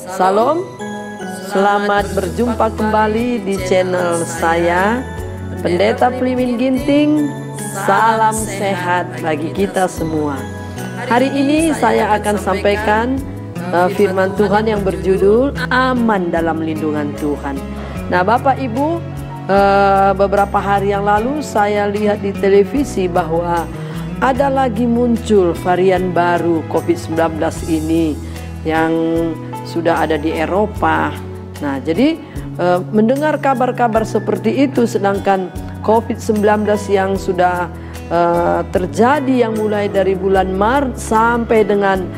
Salam, selamat berjumpa kembali di channel saya, Pendeta Plimin Ginting. Salam sehat bagi kita semua. Hari ini saya akan sampaikan firman Tuhan yang berjudul Aman dalam Lindungan Tuhan. Nah, Bapak Ibu, beberapa hari yang lalu saya lihat di televisi bahwa ada lagi muncul varian baru COVID-19 ini yang sudah ada di Eropa. Nah, jadi mendengar kabar-kabar seperti itu, sedangkan COVID-19 yang sudah terjadi yang mulai dari bulan Maret sampai dengan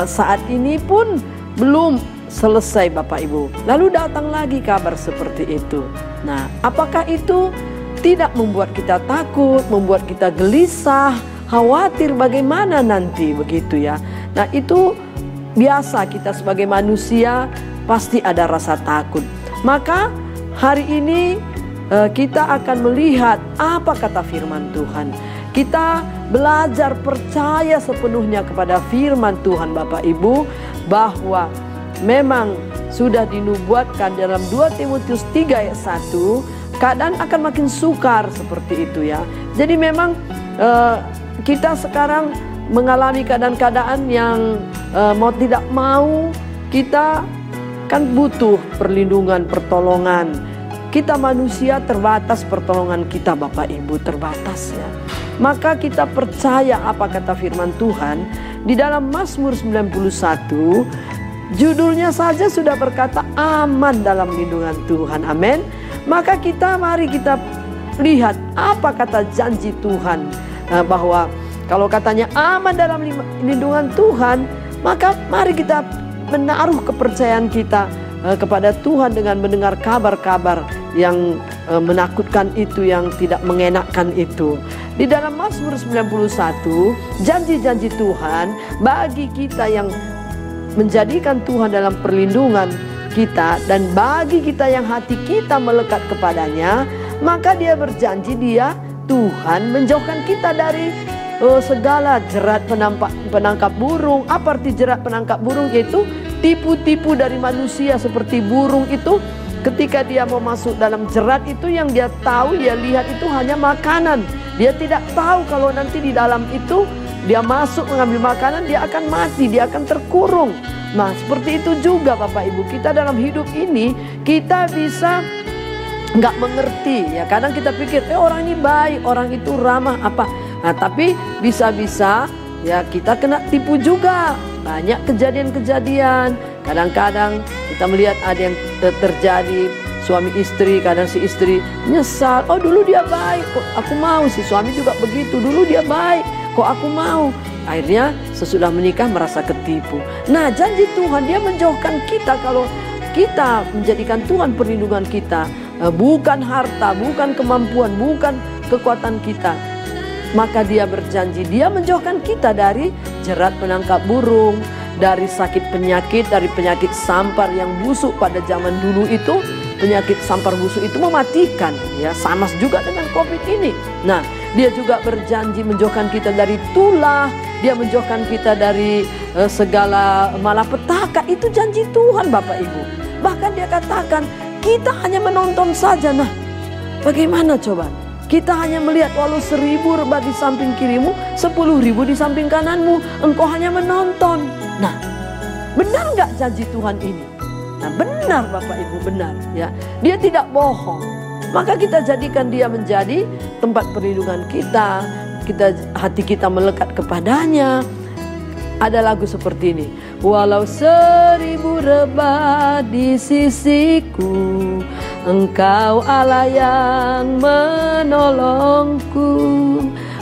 saat ini pun belum selesai, Bapak Ibu. Lalu datang lagi kabar seperti itu. Nah, apakah itu tidak membuat kita takut, membuat kita gelisah, khawatir bagaimana nanti, begitu ya? Nah, itu biasa, kita sebagai manusia pasti ada rasa takut. Maka hari ini kita akan melihat apa kata firman Tuhan. Kita belajar percaya sepenuhnya kepada firman Tuhan, Bapak Ibu, bahwa memang sudah dinubuatkan dalam 2 Timotius 3 ayat 1, keadaan akan makin sukar seperti itu ya. Jadi memang kita sekarang mengalami keadaan-keadaan yang mau tidak mau kita kan butuh perlindungan, pertolongan. Kita manusia terbatas, pertolongan kita Bapak Ibu terbatas ya. Maka kita percaya apa kata firman Tuhan di dalam Mazmur 91, judulnya saja sudah berkata aman dalam lindungan Tuhan. Amin. Maka mari kita lihat apa kata janji Tuhan, bahwa kalau katanya aman dalam lindungan Tuhan, maka mari kita menaruh kepercayaan kita kepada Tuhan dengan mendengar kabar-kabar yang menakutkan itu, yang tidak mengenakkan itu. Di dalam Mazmur 91, janji-janji Tuhan bagi kita yang menjadikan Tuhan dalam perlindungan kita, dan bagi kita yang hati kita melekat kepadanya, maka Dia berjanji, Tuhan menjauhkan kita dari segala jerat penangkap burung. Apa arti jerat penangkap burung? Yaitu tipu-tipu dari manusia seperti burung itu. Ketika dia mau masuk dalam jerat itu, yang dia tahu, dia lihat itu hanya makanan. Dia tidak tahu kalau nanti di dalam itu dia masuk mengambil makanan, dia akan mati, dia akan terkurung. Nah, seperti itu juga Bapak Ibu, kita dalam hidup ini kita bisa nggak mengerti ya. Kadang kita pikir orang ini baik, orang itu ramah apa. Nah, tapi bisa-bisa ya kita kena tipu juga. Banyak kejadian-kejadian. Kadang-kadang kita melihat ada yang terjadi suami istri, kadang si istri nyesal, oh dulu dia baik, kok aku mau. Si suami juga begitu, dulu dia baik, kok aku mau. Akhirnya sesudah menikah merasa ketipu. Nah, janji Tuhan, Dia menjauhkan kita kalau kita menjadikan Tuhan perlindungan kita. Bukan harta, bukan kemampuan, bukan kekuatan kita. Maka Dia berjanji, Dia menjauhkan kita dari jerat penangkap burung, dari sakit penyakit, dari penyakit sampar yang busuk pada zaman dulu itu. Penyakit sampar busuk itu mematikan ya, sama juga dengan COVID ini. Nah, Dia juga berjanji menjauhkan kita dari tulah, Dia menjauhkan kita dari segala malapetaka. Itu janji Tuhan Bapak Ibu. Bahkan Dia katakan kita hanya menonton saja. Nah, bagaimana coba? Kita hanya melihat, walau 1000 rebah di samping kirimu, 10.000 di samping kananmu, engkau hanya menonton. Nah, benar nggak janji Tuhan ini? Nah, benar Bapak Ibu, benar ya. Dia tidak bohong. Maka kita jadikan Dia menjadi tempat perlindungan kita. Hati kita melekat kepadanya. Ada lagu seperti ini. Walau 1000 rebah di sisiku, Engkau Allah yang menolongku.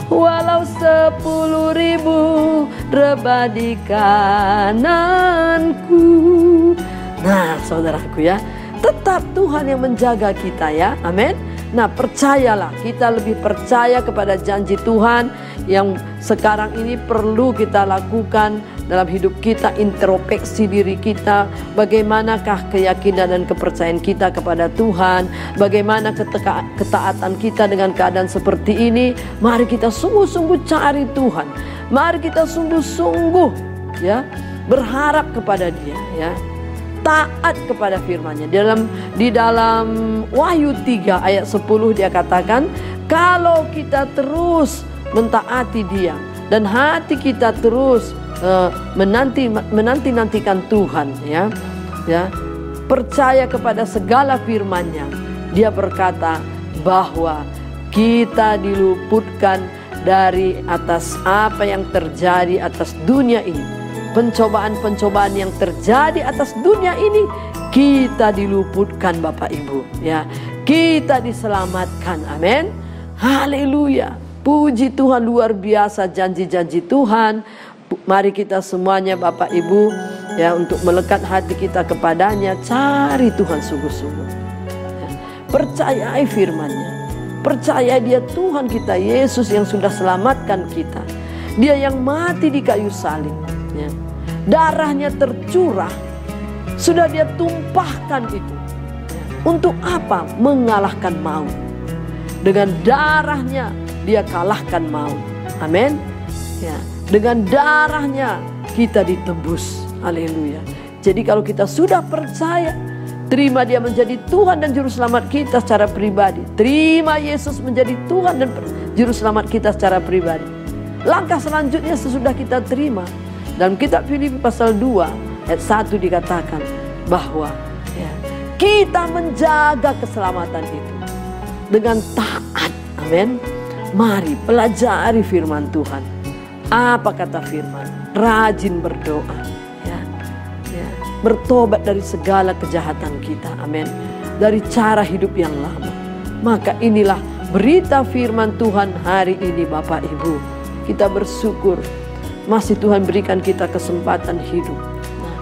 Walau 10.000 rebah di kananku. Nah, saudaraku ya, tetap Tuhan yang menjaga kita ya. Amin. Nah, percayalah, kita lebih percaya kepada janji Tuhan yang sekarang ini perlu kita lakukan dalam hidup kita. Introspeksi diri kita, bagaimanakah keyakinan dan kepercayaan kita kepada Tuhan, bagaimana ketaatan kita dengan keadaan seperti ini. Mari kita sungguh-sungguh cari Tuhan, mari kita sungguh-sungguh ya berharap kepada Dia ya. taat kepada firman-Nya. Di dalam Wahyu 3 ayat 10 dia katakan, kalau kita terus mentaati Dia dan hati kita terus menanti-nantikan Tuhan, ya, percaya kepada segala firman-Nya, Dia berkata bahwa kita diluputkan dari atas apa yang terjadi atas dunia ini. Pencobaan-pencobaan yang terjadi atas dunia ini, kita diluputkan Bapak Ibu, ya. Kita diselamatkan. Amin. Haleluya. Puji Tuhan, luar biasa janji-janji Tuhan. Mari kita semuanya Bapak Ibu, ya, untuk melekat hati kita kepadanya, cari Tuhan sungguh-sungguh. Ya. Percayai firman-Nya. Percaya Dia Tuhan kita Yesus yang sudah selamatkan kita. Dia yang mati di kayu salib, ya. Darahnya tercurah, sudah Dia tumpahkan itu. Untuk apa? Mengalahkan maut. Dengan darahnya Dia kalahkan maut. Amin. Ya. Dengan darahnya kita ditebus. Haleluya. Jadi kalau kita sudah percaya, terima Dia menjadi Tuhan dan Juru Selamat kita secara pribadi. Terima Yesus menjadi Tuhan dan Juru Selamat kita secara pribadi. Langkah selanjutnya sesudah kita terima, dalam kitab Filipi pasal 2 ayat 1 dikatakan bahwa, ya, kita menjaga keselamatan itu dengan taat. Amin. Mari pelajari firman Tuhan. Apa kata firman? Rajin berdoa, ya. Bertobat dari segala kejahatan kita. Amin. Dari cara hidup yang lama. Maka inilah berita firman Tuhan hari ini Bapak Ibu. Kita bersyukur masih Tuhan berikan kita kesempatan hidup. Nah,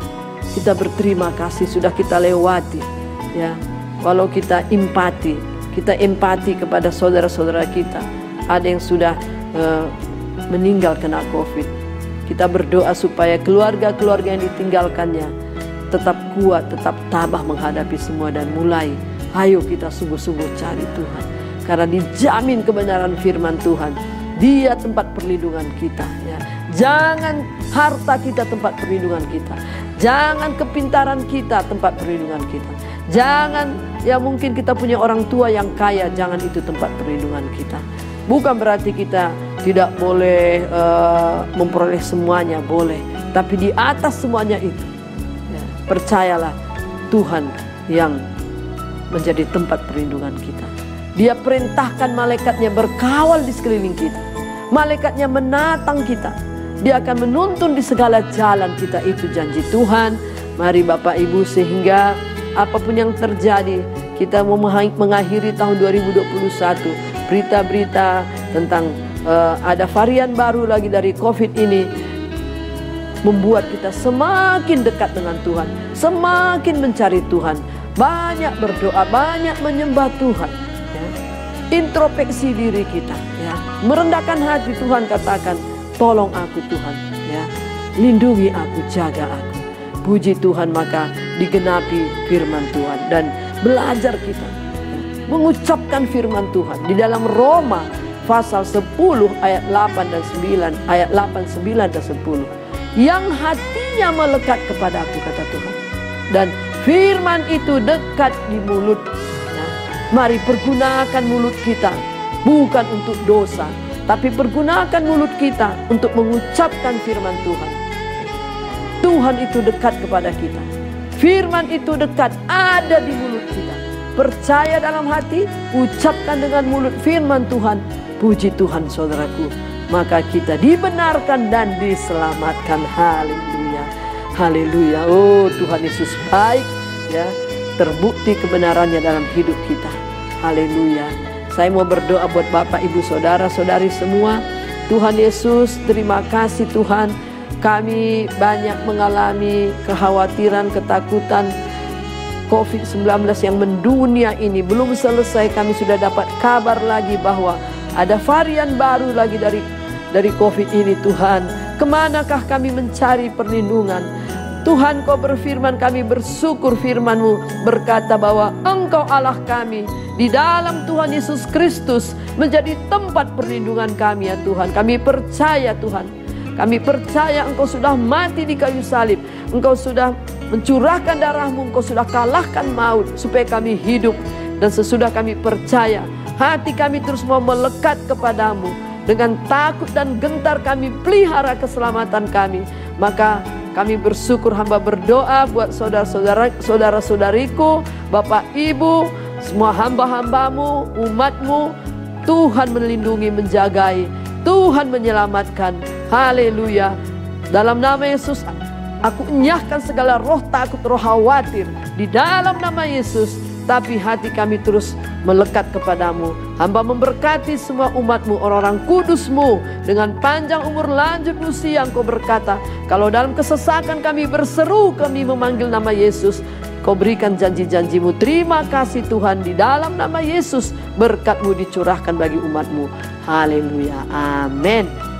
kita berterima kasih sudah kita lewati, ya. Walau kita empati kepada saudara-saudara kita. Ada yang sudah meninggal kena COVID. Kita berdoa supaya keluarga-keluarga yang ditinggalkannya tetap kuat, tetap tabah menghadapi semua, dan mulai ayo kita sungguh-sungguh cari Tuhan. Karena dijamin kebenaran firman Tuhan. Dia tempat perlindungan kita, ya. Jangan harta kita tempat perlindungan kita. Jangan kepintaran kita tempat perlindungan kita. Jangan, ya mungkin kita punya orang tua yang kaya, jangan itu tempat perlindungan kita. Bukan berarti kita tidak boleh memperoleh semuanya, boleh. Tapi di atas semuanya itu, ya, percayalah Tuhan yang menjadi tempat perlindungan kita. Dia perintahkan malaikatnya berkawal di sekeliling kita. Malaikatnya menatang kita. Dia akan menuntun di segala jalan kita, itu janji Tuhan. Mari Bapak Ibu, sehingga apapun yang terjadi, kita mau mengakhiri tahun 2021. Berita-berita tentang ada varian baru lagi dari COVID ini membuat kita semakin dekat dengan Tuhan, semakin mencari Tuhan, banyak berdoa, banyak menyembah Tuhan, ya. Introspeksi diri kita, ya. Merendahkan hati. Tuhan katakan, tolong aku Tuhan, ya. Lindungi aku, jaga aku. Puji Tuhan, maka digenapi firman Tuhan dan belajar kita, ya, mengucapkan firman Tuhan di dalam Roma pasal 10 ayat 8 dan 9, ayat 8, 9 dan 10. Yang hatinya melekat kepada aku, kata Tuhan, dan firman itu dekat di mulut. Nah, mari pergunakan mulut kita bukan untuk dosa, tapi pergunakan mulut kita untuk mengucapkan firman Tuhan. Tuhan itu dekat kepada kita. Firman itu dekat, ada di mulut kita. Percaya dalam hati, ucapkan dengan mulut firman Tuhan. Puji Tuhan saudaraku, maka kita dibenarkan dan diselamatkan. Haleluya, haleluya. Oh, Tuhan Yesus baik, ya. Terbukti kebenarannya dalam hidup kita. Haleluya. Saya mau berdoa buat Bapak, Ibu, Saudara-saudari semua. Tuhan Yesus, terima kasih Tuhan. Kami banyak mengalami kekhawatiran, ketakutan. COVID-19 yang mendunia ini belum selesai. Kami sudah dapat kabar lagi bahwa ada varian baru lagi dari COVID ini. Tuhan, kemanakah kami mencari perlindungan? Tuhan, Kau berfirman, kami bersyukur firman-Mu berkata bahwa Engkau Allah kami di dalam Tuhan Yesus Kristus menjadi tempat perlindungan kami, ya Tuhan. Kami percaya Tuhan, kami percaya Engkau sudah mati di kayu salib. Engkau sudah mencurahkan darahmu, Engkau sudah kalahkan maut supaya kami hidup. Dan sesudah kami percaya, hati kami terus mau melekat kepadamu. Dengan takut dan gentar kami pelihara keselamatan kami. Maka kami bersyukur, hamba berdoa buat saudara-saudariku, Bapak Ibu, semua hamba-hambamu, umatmu. Tuhan melindungi, menjagai, Tuhan menyelamatkan. Haleluya. Dalam nama Yesus, aku enyahkan segala roh takut, roh khawatir di dalam nama Yesus. Tapi hati kami terus melekat kepadamu. Hamba memberkati semua umatmu, orang-orang kudusmu, dengan panjang umur, lanjut usia. Engkau berkata, kalau dalam kesesakan kami berseru, kami memanggil nama Yesus, Kau berikan janji-janjimu. Terima kasih Tuhan, di dalam nama Yesus berkat-Mu dicurahkan bagi umat-Mu. Haleluya, amin.